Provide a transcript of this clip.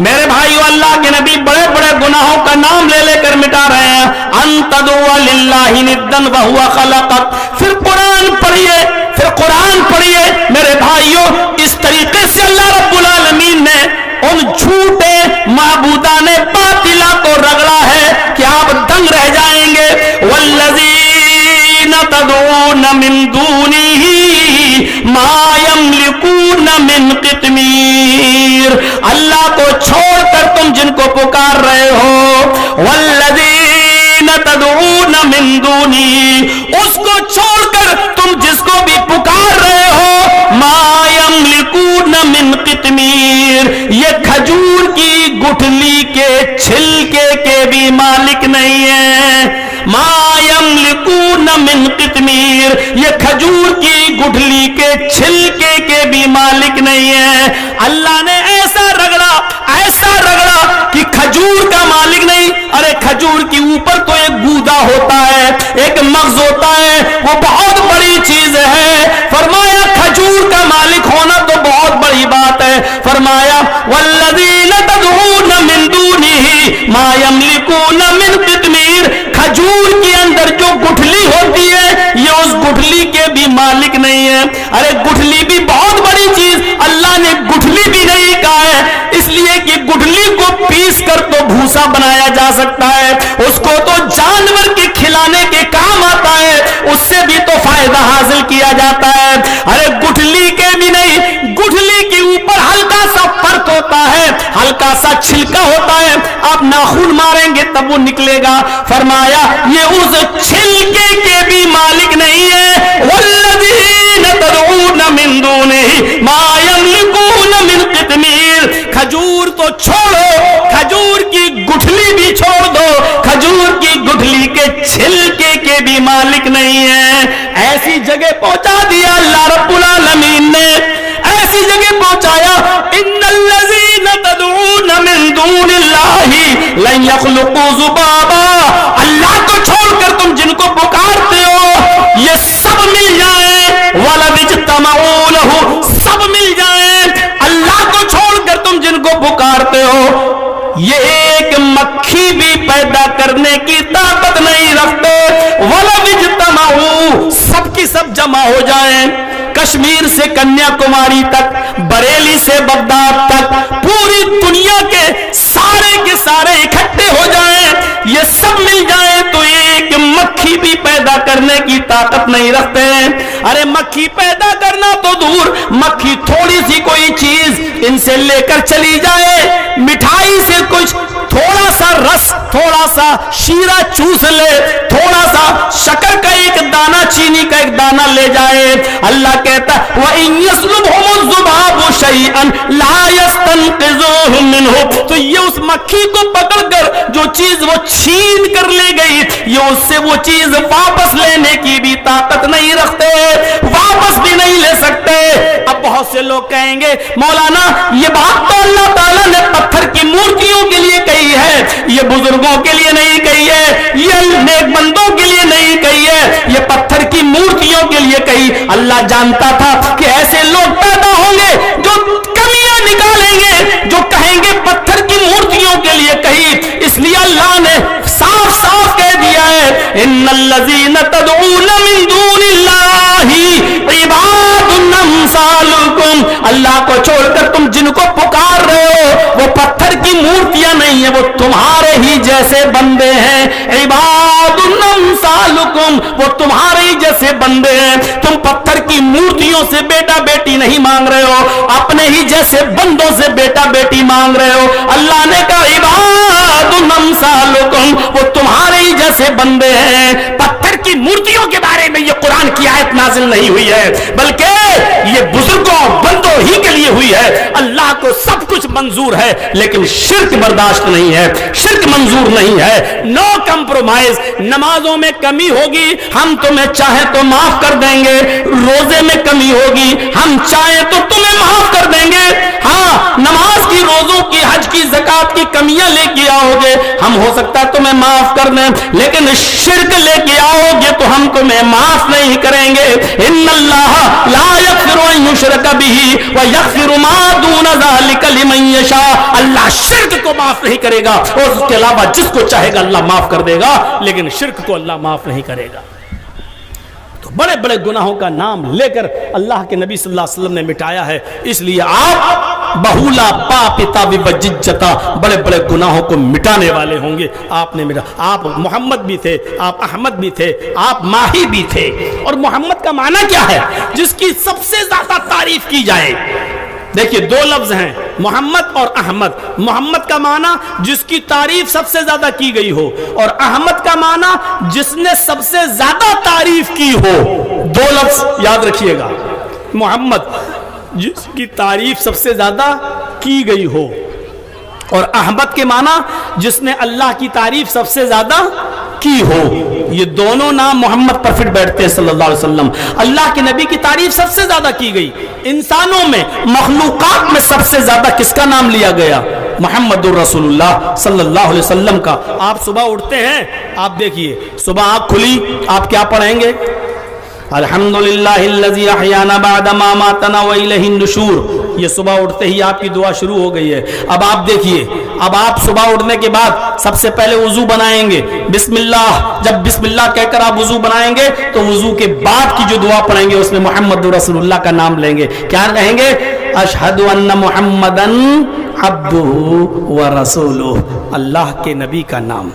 मेरे भाइयों, अल्लाह के नबी बड़े बड़े गुनाहों का नाम ले लेकर मिटा रहे हैं। अंतदुआ लिल्लाहि निद्दन व हुवा खलक़क। फिर कुरान पढ़िए मेरे भाइयों। इस तरीके से अल्लाह रब्बुल आलमीन ने उन झूठे माबूदाने बातिला को रगड़ा है कि आप दंग रह जाएंगे। वल्लज़ीना तदऊन मिन दूनिही मा यमलिकून मिन क़ित्मीर। अल्लाह को छोड़कर तुम जिनको पुकार रहे हो, वल्लज़ीना तदऊन मिन दूनिही, उसको छोड़कर तुम जिसको भी पुकार रहे हो, मा यमलिकून मिन क़ित्मीर, ये खजूर की गुठली के छिलके के भी मालिक नहीं है। मा यमलिकून मिन क़ित्मीर, ये खजूर की गुठली के छिलके के भी मालिक नहीं है। अल्लाह ने ऐसा रगड़ा कि खजूर का मालिक नहीं। अरे खजूर के ऊपर तो एक गूदा होता है, एक मग़ज़ होता है, वो बहुत बड़ी चीज है। फरमाया खजूर का मालिक होना तो बहुत बड़ी बात है। फरमाया वल्लज़ीना तदऊन मिन दूनिही मा यमलिकून मिन क़ित्मीर, खजूर के अंदर जो गुठली होती है ये उस गुठली के भी मालिक नहीं है। अरे गुठली भी बहुत बड़ी चीज, अल्लाह ने गुठली भी नहीं कहा है इसलिए कि गुठली को पीस कर तो भूसा बनाया जा सकता है, उसको तो जानवर के खिलाने के काम आता है, उससे भी तो फायदा हासिल किया जाता है। अरे गुठली के भी नहीं, गुठली के ऊपर हल्का सा परत होता है, हल्का सा छिलका होता है, आप नाखून मारेंगे तब वो निकलेगा। फरमाया ये उस छिलके के भी मालिक नहीं है। वल्लज़ीना तदऊन मिन दूनिही मा यमलिकून मिन क़ित्मीर, खजूर तो छोड़ो, खजूर की गुठली भी छोड़ दो, खजूर की गुठली के छिलके के भी मालिक नहीं है। ऐसी जगह पहुंचा दिया अल्लाह रब्बुल आलमीन ने, ऐसी जगह पहुंचाया, इन्नल्लज़ीना तदऊन मिन दूनिल्लाहि लन यख़्लुक़ू ज़ुबाबा, अल्लाह को छोड़कर तुम जिनको पुकारते हो ये सब मिल जाए, वलव इज्तमऊ लहू, सब मिल जाए। अल्लाह को छोड़कर तुम जिनको पुकारते हो ये एक मक्खी भी पैदा करने की ताकत नहीं रखते। वलव इज्तमऊ, सबकी सब जमा हो जाए, कश्मीर से कन्याकुमारी तक, बरेली से बगदाद तक, पूरी दुनिया के सारे इकट्ठे हो जाएं, ये सब मिल जाए तो एक मक्खी भी पैदा करने की ताकत नहीं रखते हैं। अरे मक्खी पैदा करना तो दूर, मक्खी थोड़ी सी कोई चीज इनसे लेकर चली जाए, मिठाई से कुछ थोड़ा सा रस, थोड़ा सा शीरा चूस ले, थोड़ा सा शक्कर का एक दाना, चीनी का एक दाना ले जाए, अल्लाह कहता व इन यस्लुबहुम ज़ुबाबु शैअन ला यस्तनक़िज़ूहु मिन्हु, तो ये उस मक्खी को पकड़कर जो चीज वो छीन कर ले गई, ये उससे वो चीज वापस लेने की भी ताकत नहीं रखते, वापस भी नहीं ले सकते। अब बहुत से लोग कहेंगे मौलाना ये बात तो अल्लाह ताला ने पत्थर की मूर्तियों के लिए कही है, ये बुजुर्गों के लिए नहीं कही है, ये नेक बंदों के लिए नहीं कही है, ये पत्थर की मूर्तियों के लिए कही। अल्लाह जानता था कि ऐसे लोग पैदा होंगे जो कमियां निकालेंगे, जो कहेंगे पत्थर की मूर्तियों के लिए कही, इसलिए अल्लाह ने साफ साफ कह दिया है इन्नल्लज़ीना तदऊन मिन दूनिल्लाहि इबादुन अम्सालुकुम, अल्लाह को छोड़कर तुम जिनको पुकार रहे हो वो पत्थर की मूर्तियां नहीं है, वो तुम्हारे ही जैसे बंदे हैं। इबादुन अम्सालुकुम, वो तुम्हारे ही जैसे बंदे हैं। तुम पत्थर की मूर्तियों से बेटा बेटी नहीं मांग रहे हो, अपने ही जैसे बंदों से बेटा बेटी मांग रहे हो। अल्लाह ने कहा इबादुन अम्सालुकुम, वो तुम्हारे ही जैसे बंदे हैं। पत्थर की मूर्तियों के बारे में ये कुरान की आयत नाजिल नहीं हुई है, बल्कि ये बुजुर्गों बंदों ही के लिए हुई है। अल्लाह को सब कुछ मंजूर है लेकिन शिर्क बर्दाश्त नहीं है, शिर्क मंजूर नहीं है। No compromise. नमाजों में कमी होगी हम तुम्हें चाहे तो माफ कर देंगे, रोजे में कमी होगी हम चाहे तो तुम्हें माफ कर देंगे। हाँ, नमाज की, रोजों की, हज की, ज़कात बात की कमियां लेके आओगे हम हो सकता है तुम्हें माफ कर दें, लेकिन शिर्क लेके आओगे तो हम तुम्हें माफ नहीं करेंगे। इन्नल्लाह ला यगफिरु अन युशरका बिही व यगफिरु मा दून ज़ालिका लिमन यशा। अल्लाह शिर्क को माफ नहीं करेगा और उसके अलावा जिसको चाहेगा अल्लाह माफ कर देगा, लेकिन शिर्क को अल्लाह माफ नहीं करेगा। तो बड़े बड़े गुनाहों का नाम लेकर अल्लाह के नबी सल्लल्लाहु अलैहि वसल्लम ने मिटाया है। इसलिए आप बहुला पापिता विबजिज्जता, बड़े बड़े गुनाहों को मिटाने वाले होंगे। आपने मिटा, आप मोहम्मद भी थे, आप अहमद भी थे, आप माही भी थे। और मोहम्मद का माना क्या है? जिसकी सबसे ज्यादा तारीफ की जाए। देखिए दो लफ्ज हैं, मोहम्मद और अहमद। मोहम्मद का माना जिसकी तारीफ सबसे ज्यादा की गई हो, और अहमद का माना जिसने सबसे ज्यादा तारीफ की हो। दो लफ्ज याद रखिएगा, मोहम्मद जिसकी तारीफ सबसे ज्यादा की गई हो, और अहमद के माना जिसने अल्लाह की तारीफ सबसे ज्यादा की हो। ये दोनों नाम मोहम्मद पर फिट बैठते हैं सल्लल्लाहु अलैहि वसल्लम। अल्लाह के नबी की तारीफ सबसे ज्यादा की गई। इंसानों में, मखलूकात में सबसे ज्यादा किसका नाम लिया गया? मुहम्मदुर रसूलुल्लाह सल्लल्लाहु अलैहि वसल्लम का। आप सुबह उठते हैं, आप देखिए सुबह आँख खुली, आप क्या पढ़ेंगे? अल्हम्दुलिल्लाहिल्लज़ी अहयाना बअदा मा मातना व इलैहिन नुशूर। ये सुबह उठते ही आपकी दुआ शुरू हो गई है। अब आप देखिए, अब आप सुबह उठने के बाद सबसे पहले वुजू बनाएंगे, बिस्मिल्लाह। जब बिस्मिल्लाह कहकर आप वुजू बनाएंगे तो वुजू के बाद की जो दुआ पढ़ेंगे उसमें मुहम्मदुर रसूलुल्लाह का नाम लेंगे। क्या कहेंगे? अशहदु अन्ना मुहम्मदन अब्दुहु व रसूलुहु, अल्लाह के नबी का नाम।